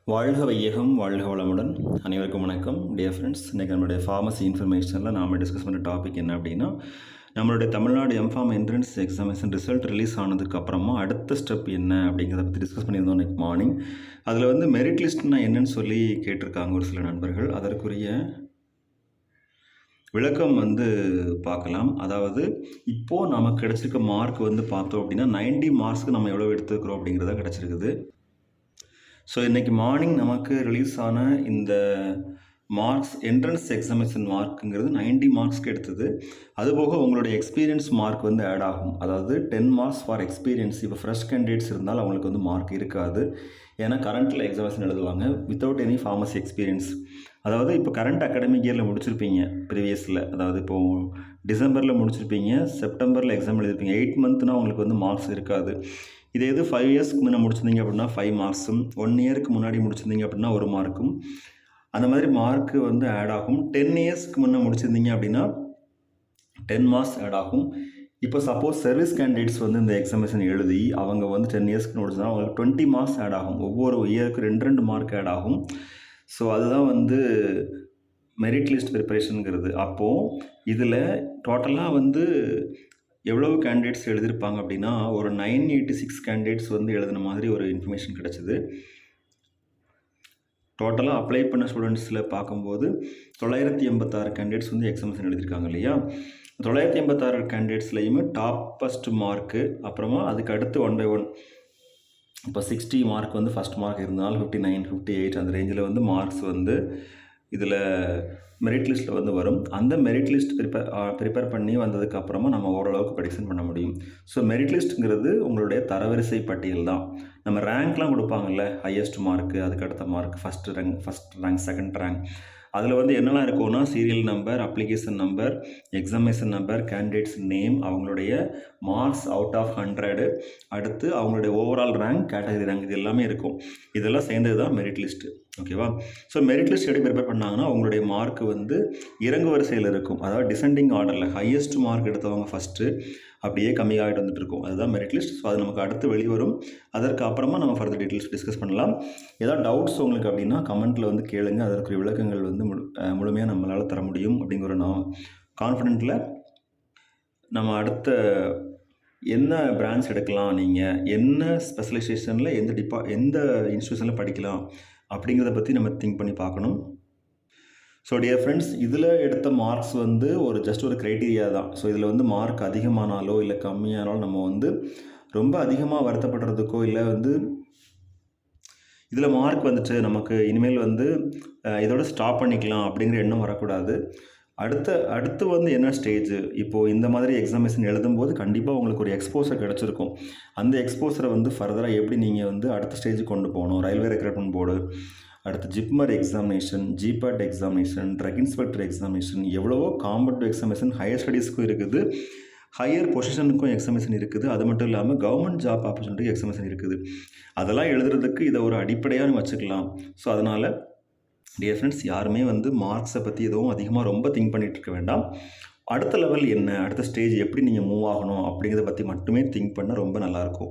வாழ்க வையகம், வாழ்க வளமுடன். அனைவருக்கும் வணக்கம். டியர் ஃப்ரெண்ட்ஸ், இன்றைக்கி நம்மளுடைய ஃபார்மசி இன்ஃபர்மேஷனில் நாம் டிஸ்கஸ் பண்ணுற டாபிக் என்ன அப்படின்னா, நம்மளுடைய Tamil Nadu MPharm entrance examination result release ஆனதுக்கு அப்புறமா அடுத்த ஸ்டெப் என்ன அப்படிங்கிறத பற்றி டிஸ்கஸ் பண்ணியிருந்தோம் இன்றைக்கி மார்னிங். அதில் வந்து மெரிட் லிஸ்ட்னா என்னன்னு சொல்லி கேட்டிருக்காங்க ஒரு சில நண்பர்கள். அதற்குரிய விளக்கம் வந்து பார்க்கலாம். அதாவது இப்போது நமக்கு கிடச்சிருக்க மார்க் வந்து பார்த்தோம் அப்படின்னா 90 மார்க்ஸ்க்கு நம்ம எவ்வளோ எடுத்துக்கிறோம் அப்படிங்கிறதா கிடச்சிருக்குது. ஸோ இன்றைக்கி மார்னிங் நமக்கு ரிலீஸ் ஆன இந்த மார்க்ஸ் என்ட்ரன்ஸ் எக்ஸாமினேஷன் மார்க்குங்கிறது 90 மார்க்ஸ்க்கு எடுத்தது. அதுபோக உங்களுடைய எக்ஸ்பீரியன்ஸ் மார்க் வந்து ஆட் ஆகும். அதாவது 10 மார்க்ஸ் ஃபார் எக்ஸ்பீரியன்ஸ். இப்போ ஃப்ரெஷ் கேண்டிடேட்ஸ் இருந்தால் அவங்களுக்கு வந்து மார்க் இருக்காது. ஏன்னா கரண்ட்டில் எக்ஸாமினேஷன் எழுதுவாங்க வித்தவுட் எனி ஃபார்மசி எக்ஸ்பீரியன்ஸ். அதாவது இப்போ கரண்ட் அகாடமிக் இயரில் முடிச்சிருப்பீங்க ப்ரீவியஸில். அதாவது இப்போது டிசம்பரில் முடிச்சிருப்பீங்க, செப்டம்பரில் எக்ஸாம் எழுதிருப்பீங்க. 8 மந்த்னால் உங்களுக்கு வந்து மார்க்ஸ் இருக்காது. இதே இது 5 இயர்ஸ்க்கு முன்னே முடிச்சிருந்தீங்க அப்படின்னா 5 மார்க்ஸும், 1 இயருக்கு முன்னாடி முடிச்சிருந்தீங்க அப்படின்னா 1 மார்க்கும், அந்த மாதிரி மார்க்கு வந்து ஆட் ஆகும். 10 இயர்ஸ்க்கு முன்னே முடிச்சிருந்தீங்க அப்படின்னா 10 மார்க்ஸ் ஆட் ஆகும். இப்போ சப்போஸ் சர்வீஸ் கேண்டிடேட்ஸ் வந்து இந்த எக்ஸாமினேஷன் எழுதி அவங்க வந்து 10 இயர்ஸ்க்கு முடிச்சதுனா அவங்களுக்கு 20 மார்க்ஸ் ஆட் ஆகும். ஒவ்வொரு இயருக்கு 2 மார்க் ஆட் ஆகும். ஸோ அதுதான் வந்து மெரிட் லிஸ்ட் ப்ரிப்பரேஷனுங்கிறது. அப்போது இதில் டோட்டலாக வந்து எவ்வளவு கேண்டிடேட்ஸ் எழுதியிருப்பாங்க அப்படின்னா ஒரு 986 கேண்டிடேட்ஸ் வந்து எழுதின மாதிரி ஒரு இன்ஃபர்மேஷன் கிடச்சிது. டோட்டலாக அப்ளை பண்ண ஸ்டூடெண்ட்ஸில் பார்க்கும்போது 986 கேண்டிடேட்ஸ் வந்து எக்ஸாமினேஷன் எழுதியிருக்காங்க இல்லையா. 986 கேண்டிடேட்ஸ்லையுமே டாப் ஃபஸ்ட் மார்க்கு, அப்புறமா அதுக்கு அடுத்து 1 by 1 இப்போ 60 மார்க் வந்து ஃபஸ்ட் மார்க் இருந்தால் 59, 58 அந்த ரேஞ்சில் வந்து மார்க்ஸ் வந்து இதில் மெரிட் லிஸ்ட்டில் வந்து வரும். அந்த மெரிட் லிஸ்ட் ப்ரிப்பேர் பண்ணி வந்ததுக்கப்புறமா நம்ம ஓரளவுக்கு ப்ரெடிக்ஷன் பண்ண முடியும். ஸோ மெரிட் லிஸ்ட்டுங்கிறது உங்களுடைய தரவரிசை பட்டியல் தான். நம்ம ரேங்க்லாம் கொடுப்பாங்கல்ல, ஹையஸ்ட் மார்க்கு, அதுக்கு அடுத்த mark, first rank, second rank. அதில் வந்து என்னெல்லாம் இருக்கும்னா serial number, application number, examination number, candidates name, அவங்களுடைய மார்க்ஸ் அவுட் ஆஃப் 100, அடுத்து அவங்களுடைய ஓவரால் ரேங்க், கேட்டகரி ரேங்க், இது எல்லாமே இருக்கும். இதெல்லாம் சேர்ந்தது தான் மெரிட் லிஸ்ட்டு. ஓகேவா. ஸோ மெரிட் லிஸ்ட் எப்படி ப்ரிப்பேர் பண்ணாங்கன்னா உங்களுடைய மார்க் வந்து இறங்கு வரிசையில் இருக்கும். அதாவது டிசெண்டிங் ஆர்டரில் ஹையஸ்ட் மார்க் எடுத்தவங்க ஃபஸ்ட்டு அப்படியே கம்மியாகிட்டு வந்துட்டு இருக்கும். அதுதான் மெரிட் லிஸ்ட். ஸோ அது நமக்கு அடுத்து வெளிவரும். அதற்கு அப்புறமா நம்ம ஃபர்தர் டீட்டெயில்ஸ் டிஸ்கஸ் பண்ணலாம். ஏதாவது டவுட்ஸ் உங்களுக்கு அப்படின்னா கமெண்ட்டில் வந்து கேளுங்க. அதற்கு விளக்கங்கள் வந்து முழுமையாக நம்மளால் தர முடியும் அப்படிங்கிற நான் கான்ஃபிடென்ட்டில் நம்ம அடுத்த என்ன பிரான்ச் எடுக்கலாம், நீங்கள் என்ன ஸ்பெஷலைசேஷனில் எந்த இன்ஸ்டியூஷனில் படிக்கலாம் அப்படிங்கிறத பற்றி நம்ம திங்க் பண்ணி பார்க்கணும். ஸோ டியர் ஃப்ரெண்ட்ஸ், இதில் எடுத்த மார்க்ஸ் வந்து ஜஸ்ட் ஒரு க்ரைட்டீரியா தான். ஸோ இதில் வந்து மார்க் அதிகமானாலோ இல்லை கம்மியானாலோ நம்ம வந்து ரொம்ப அதிகமாக வருத்தப்படுறதுக்கோ இல்லை வந்து இதில் மார்க் வந்துச்சு நமக்கு இனிமேல் வந்து இதோட ஸ்டாப் பண்ணிக்கலாம் அப்படிங்கிற எண்ணம் வரக்கூடாது. அடுத்து வந்து என்ன ஸ்டேஜ், இப்போது இந்த மாதிரி எக்ஸாமினேஷன் எழுதும்போது கண்டிப்பாக உங்களுக்கு ஒரு எக்ஸ்போசர் கிடச்சிருக்கும். அந்த எக்ஸ்போசரை வந்து ஃபர்தராக எப்படி நீங்கள் வந்து அடுத்த ஸ்டேஜுக்கு கொண்டு போகணும், ரயில்வே ரெக்ரூட்மெண்ட் போர்டு, அடுத்து JIPMER examination, GPAT examination, drug inspector examination, எவ்வளவோ காம்படிட்டிவ் எக்ஸாமினேஷன் ஹையர் ஸ்டடீஸ்க்கும் இருக்குது, ஹையர் பொசிஷனுக்கும் எக்ஸாமினேஷன் இருக்குது. அது மட்டும் இல்லாமல் கவர்மெண்ட் ஜாப் ஆப்பர்ச்சுனிட்டிக்கு எக்ஸாமினேஷன் இருக்குது. அதெல்லாம் எழுதுறதுக்கு இதை ஒரு அடிப்படையாக வச்சுக்கலாம். ஸோ அதனால் டியர் ஃப்ரெண்ட்ஸ், யாருமே வந்து மார்க்ஸை பற்றி எதுவும் அதிகமாக ரொம்ப திங்க் பண்ணிகிட்டு இருக்க வேண்டாம். அடுத்த லெவல் என்ன, அடுத்த ஸ்டேஜ் எப்படி நீங்கள் மூவ் ஆகணும் அப்படிங்கிறத பற்றி மட்டுமே திங்க் பண்ண ரொம்ப நல்லாயிருக்கும்.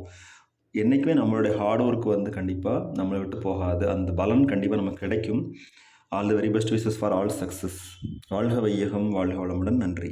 என்றைக்குமே நம்மளுடைய ஹார்ட் ஒர்க் வந்து கண்டிப்பாக நம்மளை விட்டு போகாது. அந்த பலன் கண்டிப்பாக நமக்கு கிடைக்கும். All the very best wishes for all success. வாழ்க வையகம், வாழ்க வளமுடன். நன்றி.